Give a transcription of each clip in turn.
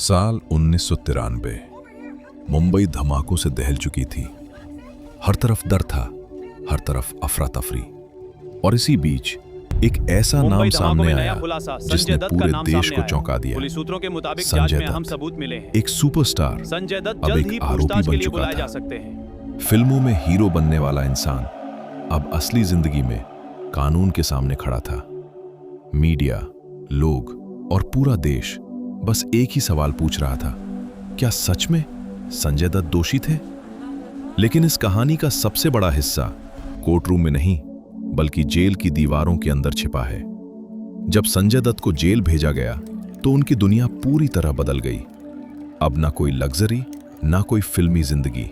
साल 1993। मुंबई धमाकों से दहल चुकी थी। हर तरफ डर था, हर तरफ अफरा तफरी। और इसी बीच एक ऐसा नाम सामने आया जिसने पूरे देश को चौंका दिया। पुलिस सूत्रों के मुताबिक संजय जांच में अहम दत्त, सबूत मिले हैं। एक सुपरस्टार, संजय दत्त अब जल्द एक ही आरोपी पूछताछ के बन लिए चुका बुलाए था। जा सकते हैं। फिल्मों में हीरो बनने वाला इंसान अब असली जिंदगी में कानून के सामने खड़ा था। मीडिया, लोग और पूरा देश बस एक ही सवाल पूछ रहा था, क्या सच में संजय दत्त दोषी थे? लेकिन इस कहानी का सबसे बड़ा हिस्सा कोर्ट रूम में नहीं, बल्कि जेल की दीवारों के अंदर छिपा है। जब संजय दत्त को जेल भेजा गया तो उनकी दुनिया पूरी तरह बदल गई। अब ना कोई लग्जरी, ना कोई फिल्मी जिंदगी,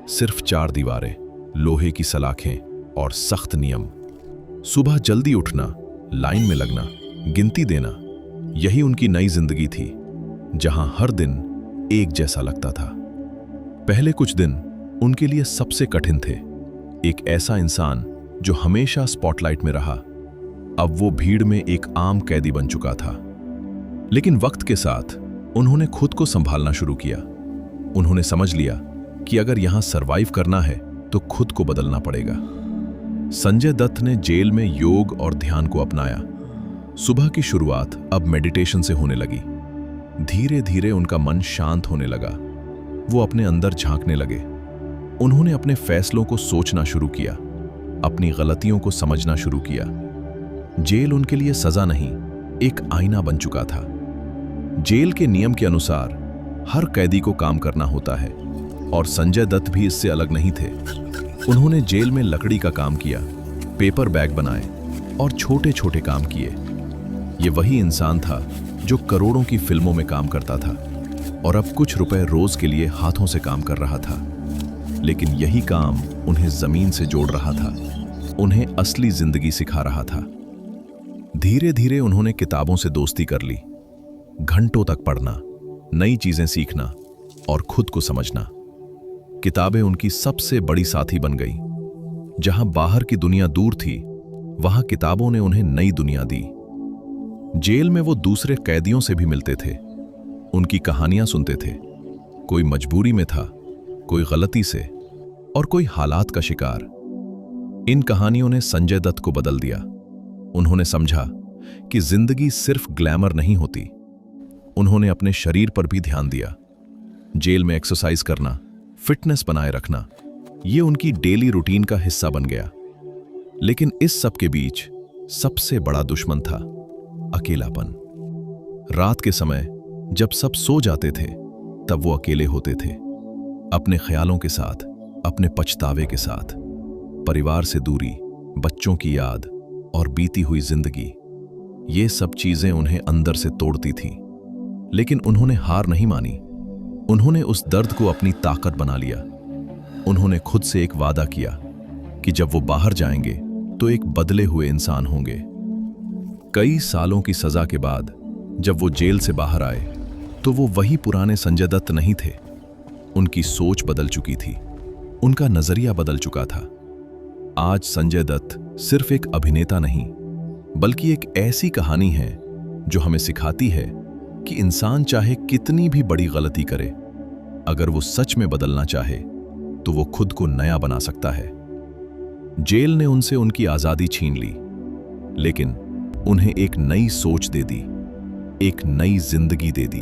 सिर्फ 4 दीवारें, लोहे की सलाखें और सख्त नियम। सुबह जल्दी उठना, लाइन में लगना, गिनती देना, यही उनकी नई जिंदगी थी, जहां हर दिन एक जैसा लगता था। पहले कुछ दिन उनके लिए सबसे कठिन थे। एक ऐसा इंसान जो हमेशा स्पॉटलाइट में रहा, अब वो भीड़ में एक आम कैदी बन चुका था। लेकिन वक्त के साथ उन्होंने खुद को संभालना शुरू किया। उन्होंने समझ लिया कि अगर यहां सरवाइव करना है तो खुद को बदलना पड़ेगा। संजय दत्त ने जेल में योग और ध्यान को अपनाया। सुबह की शुरुआत अब मेडिटेशन से होने लगी। धीरे धीरे उनका मन शांत होने लगा। वो अपने अंदर झांकने लगे। उन्होंने अपने फैसलों को सोचना शुरू किया, अपनी गलतियों को समझना शुरू किया। जेल उनके लिए सजा नहीं, एक आईना बन चुका था। जेल के नियम के अनुसार हर कैदी को काम करना होता है, और संजय दत्त भी इससे अलग नहीं थे। उन्होंने जेल में लकड़ी का काम किया, पेपर बैग बनाए और छोटे छोटे काम किए। ये वही इंसान था जो करोड़ों की फिल्मों में काम करता था और अब कुछ रुपए रोज के लिए हाथों से काम कर रहा था। लेकिन यही काम उन्हें जमीन से जोड़ रहा था, उन्हें असली जिंदगी सिखा रहा था। धीरे धीरे उन्होंने किताबों से दोस्ती कर ली। घंटों तक पढ़ना, नई चीजें सीखना और खुद को समझना। किताबें उनकी सबसे बड़ी साथी बन गई। जहां बाहर की दुनिया दूर थी, वहां किताबों ने उन्हें नई दुनिया दी। जेल में वो दूसरे कैदियों से भी मिलते थे, उनकी कहानियां सुनते थे। कोई मजबूरी में था, कोई गलती से, और कोई हालात का शिकार। इन कहानियों ने संजय दत्त को बदल दिया। उन्होंने समझा कि जिंदगी सिर्फ ग्लैमर नहीं होती। उन्होंने अपने शरीर पर भी ध्यान दिया। जेल में एक्सरसाइज करना, फिटनेस बनाए रखना, ये उनकी डेली रूटीन का हिस्सा बन गया। लेकिन इस सब के बीच सबसे बड़ा दुश्मन था अकेलापन। रात के समय जब सब सो जाते थे, तब वो अकेले होते थे, अपने ख्यालों के साथ, अपने पछतावे के साथ। परिवार से दूरी, बच्चों की याद और बीती हुई जिंदगी, ये सब चीजें उन्हें अंदर से तोड़ती थीं। लेकिन उन्होंने हार नहीं मानी। उन्होंने उस दर्द को अपनी ताकत बना लिया। उन्होंने खुद से एक वादा किया कि जब वो बाहर जाएंगे तो एक बदले हुए इंसान होंगे। कई सालों की सजा के बाद जब वो जेल से बाहर आए तो वो वही पुराने संजय दत्त नहीं थे। उनकी सोच बदल चुकी थी, उनका नजरिया बदल चुका था। आज संजय दत्त सिर्फ एक अभिनेता नहीं, बल्कि एक ऐसी कहानी है जो हमें सिखाती है कि इंसान चाहे कितनी भी बड़ी गलती करे, अगर वो सच में बदलना चाहे तो वो खुद को नया बना सकता है। जेल ने उनसे उनकी आजादी छीन ली, लेकिन उन्हें एक नई सोच दे दी, एक नई जिंदगी दे दी।